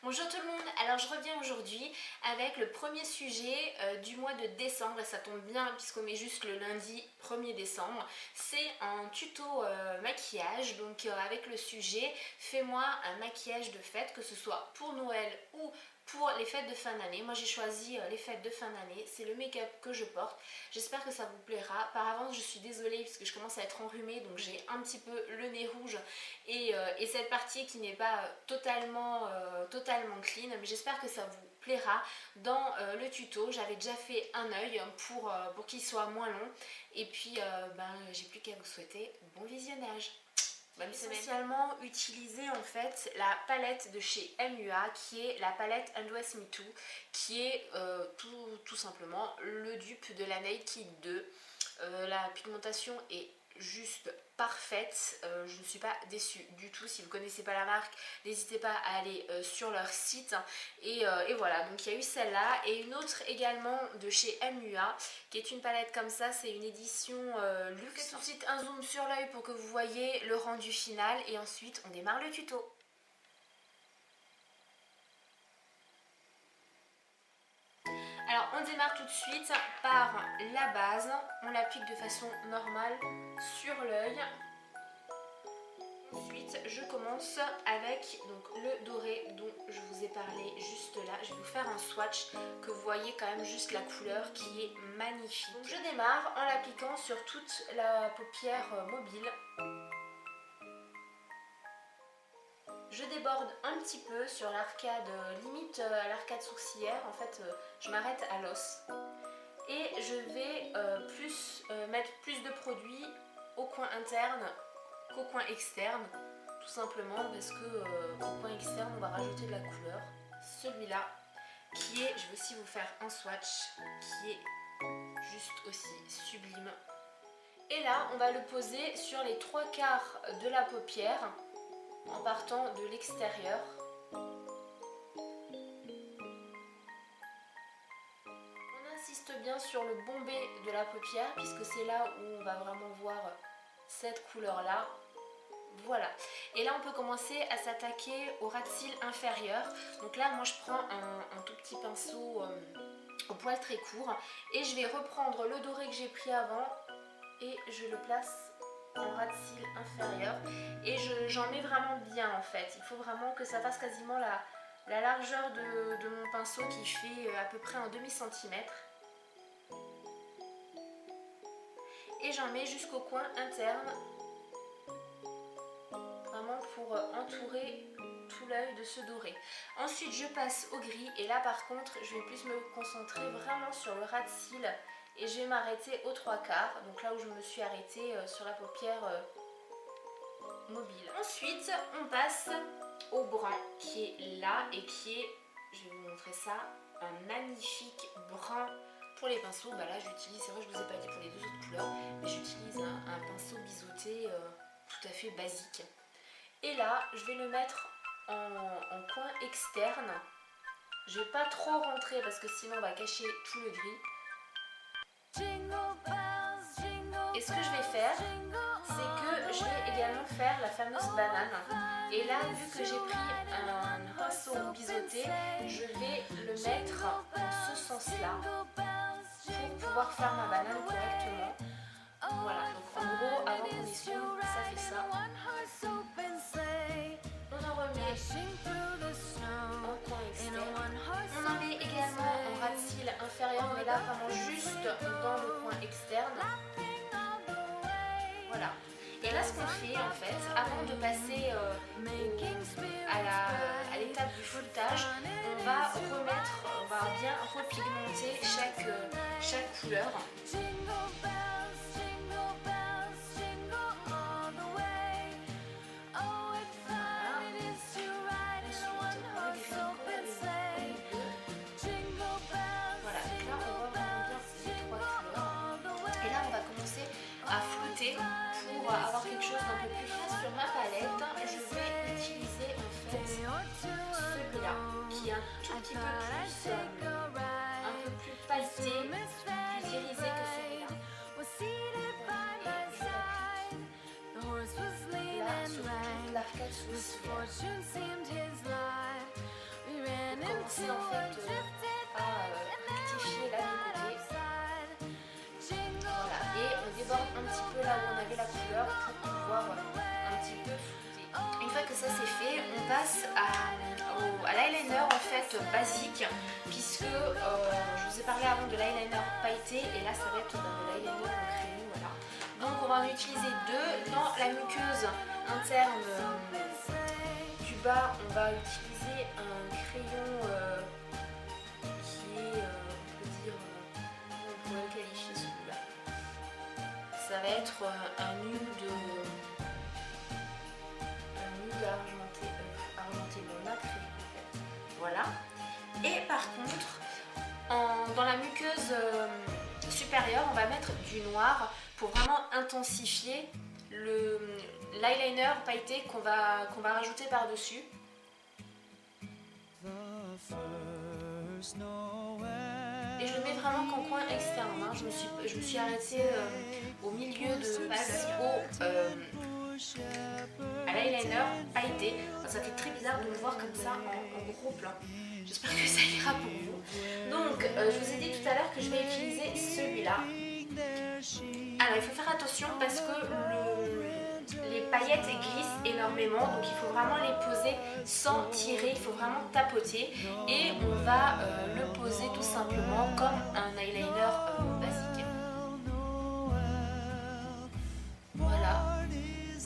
Bonjour tout le monde, alors je reviens aujourd'hui avec le premier sujet du mois de décembre et ça tombe bien puisqu'on est juste le lundi 1er décembre. C'est un tuto maquillage, donc avec le sujet fais-moi un maquillage de fête, que ce soit pour Noël ou pour les fêtes de fin d'année. Moi j'ai choisi les fêtes de fin d'année, c'est le make-up que je porte. J'espère que ça vous plaira. Par avance je suis désolée puisque je commence à être enrhumée, donc j'ai un petit peu le nez rouge et cette partie qui n'est pas totalement clean, mais j'espère que ça vous plaira. Dans le tuto j'avais déjà fait un œil pour qu'il soit moins long et puis j'ai plus qu'à vous souhaiter bon visionnage. Bonne semaine. Essentiellement utiliser en fait la palette de chez MUA qui est la palette Undress Me Too, qui est tout simplement le dupe de la Naked 2. La pigmentation est juste parfaite, je ne suis pas déçue du tout. Si vous ne connaissez pas la marque, n'hésitez pas à aller sur leur site et voilà, donc il y a eu celle-là et une autre également de chez MUA qui est une palette comme ça, c'est une édition luxe. Faites tout de suite un zoom sur l'œil pour que vous voyez le rendu final et ensuite on démarre le tuto. Alors on démarre tout de suite par la base, on l'applique de façon normale sur l'œil. Ensuite je commence avec donc, le doré dont je vous ai parlé juste là. Je vais vous faire un swatch que vous voyez quand même juste la couleur qui est magnifique. Donc je démarre en l'appliquant sur toute la paupière mobile. Je déborde un petit peu sur l'arcade, limite à l'arcade sourcilière, en fait je m'arrête à l'os. Et je vais mettre plus de produit au coin interne qu'au coin externe, tout simplement parce que au coin externe on va rajouter de la couleur. Celui-là qui est, je vais aussi vous faire un swatch qui est juste aussi sublime. Et là on va le poser sur les 3/4 de la paupière, en partant de l'extérieur. On insiste bien sur le bombé de la paupière puisque c'est là où on va vraiment voir cette couleur là. Voilà, et là on peut commencer à s'attaquer au ras de cils inférieur. Donc là moi je prends un tout petit pinceau au poil très court et je vais reprendre le doré que j'ai pris avant et je le place en ras de cils inférieur et j'en mets vraiment bien en fait. Il faut vraiment que ça fasse quasiment la largeur de mon pinceau qui fait à peu près un demi-centimètre. Et j'en mets jusqu'au coin interne, vraiment pour entourer tout l'œil de ce doré. Ensuite je passe au gris et là par contre je vais plus me concentrer vraiment sur le ras de cils et je vais m'arrêter aux 3/4, donc là où je me suis arrêtée sur la paupière mobile. Ensuite on passe au brun qui est là et qui est, je vais vous montrer ça, un magnifique brun. Pour les pinceaux, là j'utilise, c'est vrai je vous ai pas dit pour les deux autres couleurs, mais j'utilise un pinceau biseauté tout à fait basique. Et là je vais le mettre en coin externe. Je vais pas trop rentrer parce que sinon on va cacher tout le gris. Et ce que je vais faire, c'est que je vais également faire la fameuse banane. Et là, vu que j'ai pris un pinceau biseauté, je vais le mettre dans ce sens-là pour pouvoir faire ma banane correctement. Voilà, donc en gros, avant qu'on essuie, ça fait ça. On en remet en coin externe. On en met également en ras de cils inférieur, mais là vraiment juste dans le coin externe. Voilà. Et là ce qu'on fait en fait, avant de passer à l'étape du floutage, on va bien repigmenter chaque couleur. À flouter pour avoir quelque chose d'un peu plus fin sur ma palette. Je vais utiliser en fait celui-là qui est un tout petit peu plus pailleté, plus irisé que celui-là. Et je l'applique là sur toute l'arcade sourcilière. c'est en fait à rectifier là de côté. Voilà, et on déborde un petit peu là où on avait la couleur pour pouvoir un petit peu flouter. Une fois que ça c'est fait, on passe à l'eyeliner en fait basique, puisque je vous ai parlé avant de l'eyeliner pailleté et là ça va être de l'eyeliner en crayon. Voilà. Donc on va en utiliser deux. Dans la muqueuse interne du bas, on va utiliser un crayon qui est, on peut dire, comment on pourrait le qualifier celui-là. Ça va être un nude argenté nacré en fait. Voilà. Et par contre, dans la muqueuse supérieure, on va mettre du noir pour vraiment intensifier l'eyeliner pailleté qu'on va rajouter par-dessus. Et je le mets vraiment qu'en coin externe. Hein. Je me suis arrêtée au milieu de face à l'eyeliner pailleté. Enfin, ça fait très bizarre de me voir comme ça en gros plan. J'espère que ça ira pour vous. Donc, je vous ai dit tout à l'heure que je vais utiliser celui-là. Alors, il faut faire attention parce que les paillettes glissent énormément. Donc, il faut vraiment les poser sans tirer. Il faut vraiment tapoter. Et on va le poser tout simplement comme un eyeliner basique. Voilà.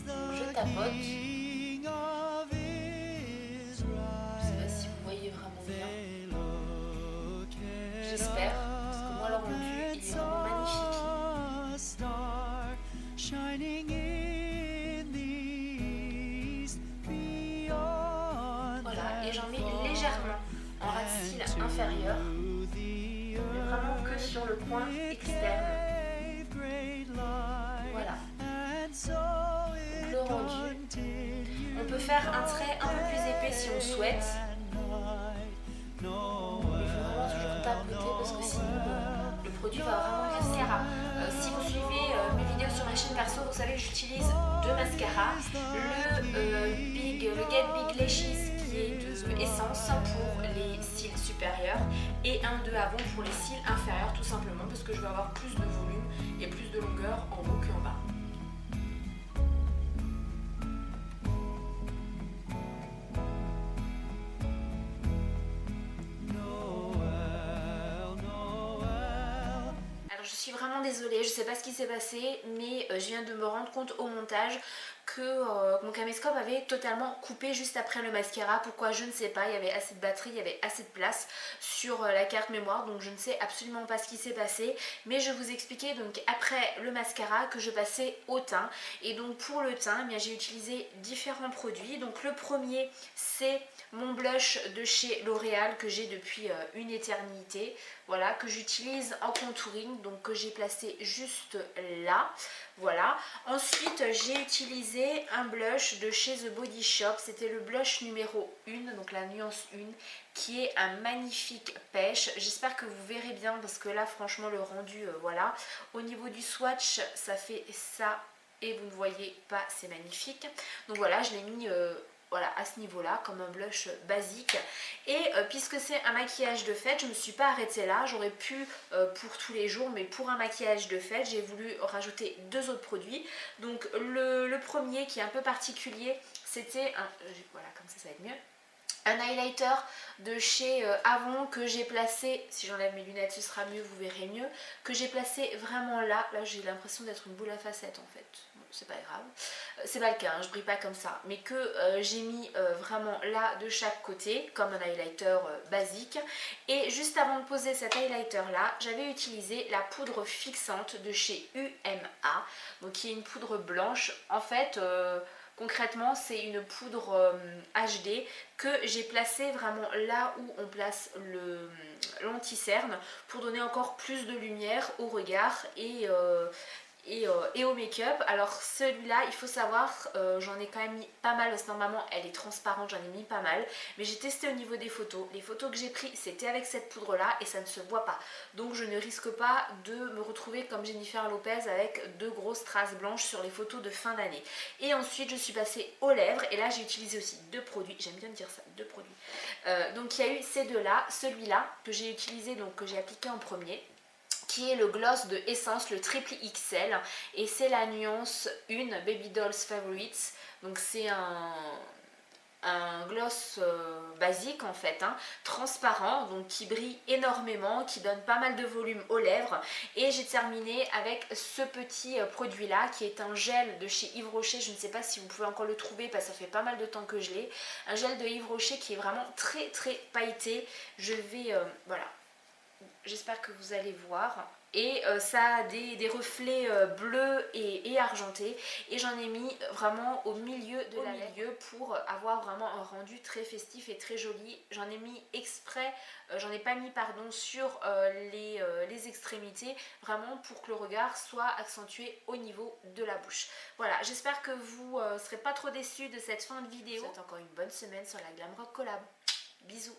Donc, je tapote. J'espère, parce que moi le rendu il est vraiment magnifique. Voilà, et j'en mets légèrement en ras de cils inférieur, mais vraiment que sur le coin externe. Voilà. Donc le rendu. On peut faire un trait un peu plus épais si on souhaite. Tapoter parce que sinon le produit va vraiment mascara. Si vous suivez mes vidéos sur ma chaîne perso, vous savez que j'utilise deux mascaras, le Get Big Lashes qui est de Essence pour les cils supérieurs et un de Avon pour les cils inférieurs, tout simplement parce que je veux avoir plus de volume et plus de longueur en haut qu'en bas. Je suis vraiment désolée, je sais pas ce qui s'est passé, mais je viens de me rendre compte au montage que mon caméscope avait totalement coupé juste après le mascara. Pourquoi je ne sais pas, il y avait assez de batterie, il y avait assez de place sur la carte mémoire, donc je ne sais absolument pas ce qui s'est passé. Mais je vous expliquais donc après le mascara que je passais au teint. Et donc pour le teint, eh j'ai utilisé différents produits. Donc le premier c'est mon blush de chez L'Oréal que j'ai depuis une éternité. Voilà, que j'utilise en contouring, donc que j'ai placé juste là. Voilà. Ensuite, j'ai utilisé un blush de chez The Body Shop. C'était le blush numéro 1, donc la nuance 1, qui est un magnifique pêche. J'espère que vous verrez bien parce que là, franchement, le rendu, voilà. Au niveau du swatch, ça fait ça et vous ne voyez pas, c'est magnifique. Donc voilà, je l'ai mis... voilà, à ce niveau-là, comme un blush basique. Et puisque c'est un maquillage de fête, je ne me suis pas arrêtée là. J'aurais pu pour tous les jours, mais pour un maquillage de fête, j'ai voulu rajouter deux autres produits. Donc le premier qui est un peu particulier, c'était un... voilà, comme ça va être mieux. Un highlighter de chez Avon que j'ai placé, si j'enlève mes lunettes ce sera mieux, vous verrez mieux, que j'ai placé vraiment là. Là j'ai l'impression d'être une boule à facettes en fait. Bon, c'est pas grave, c'est pas le cas, hein, je brille pas comme ça, mais que j'ai mis vraiment là de chaque côté comme un highlighter basique. Et juste avant de poser cet highlighter là, j'avais utilisé la poudre fixante de chez UMA, donc qui est une poudre blanche. En fait concrètement, c'est une poudre HD que j'ai placée vraiment là où on place l'anti-cerne pour donner encore plus de lumière au regard et et au make-up. Alors celui-là, il faut savoir, j'en ai quand même mis pas mal parce que normalement elle est transparente, j'en ai mis pas mal. Mais j'ai testé au niveau des photos. Les photos que j'ai prises, c'était avec cette poudre-là et ça ne se voit pas. Donc je ne risque pas de me retrouver comme Jennifer Lopez avec deux grosses traces blanches sur les photos de fin d'année. Et ensuite je suis passée aux lèvres et là j'ai utilisé aussi deux produits, j'aime bien dire ça, deux produits. Donc il y a eu ces deux-là, celui-là que j'ai utilisé, donc que j'ai appliqué en premier, qui est le gloss de Essence, le triple XL, et c'est la nuance 1 Baby Dolls Favorites. Donc c'est un gloss basique en fait, hein, transparent, donc qui brille énormément, qui donne pas mal de volume aux lèvres. Et j'ai terminé avec ce petit produit là qui est un gel de chez Yves Rocher. Je ne sais pas si vous pouvez encore le trouver parce que ça fait pas mal de temps que je l'ai. Un gel de Yves Rocher qui est vraiment très très pailleté. Je vais, voilà, j'espère que vous allez voir. Et ça a des reflets bleus et argentés. Et j'en ai mis vraiment au milieu de la lèvre pour avoir vraiment un rendu très festif et très joli. J'en ai mis exprès, j'en ai pas mis pardon sur les extrémités, vraiment pour que le regard soit accentué au niveau de la bouche. Voilà, j'espère que vous ne serez pas trop déçus de cette fin de vidéo. Je vous souhaite encore une bonne semaine sur la Glam Rock Collab. Bisous.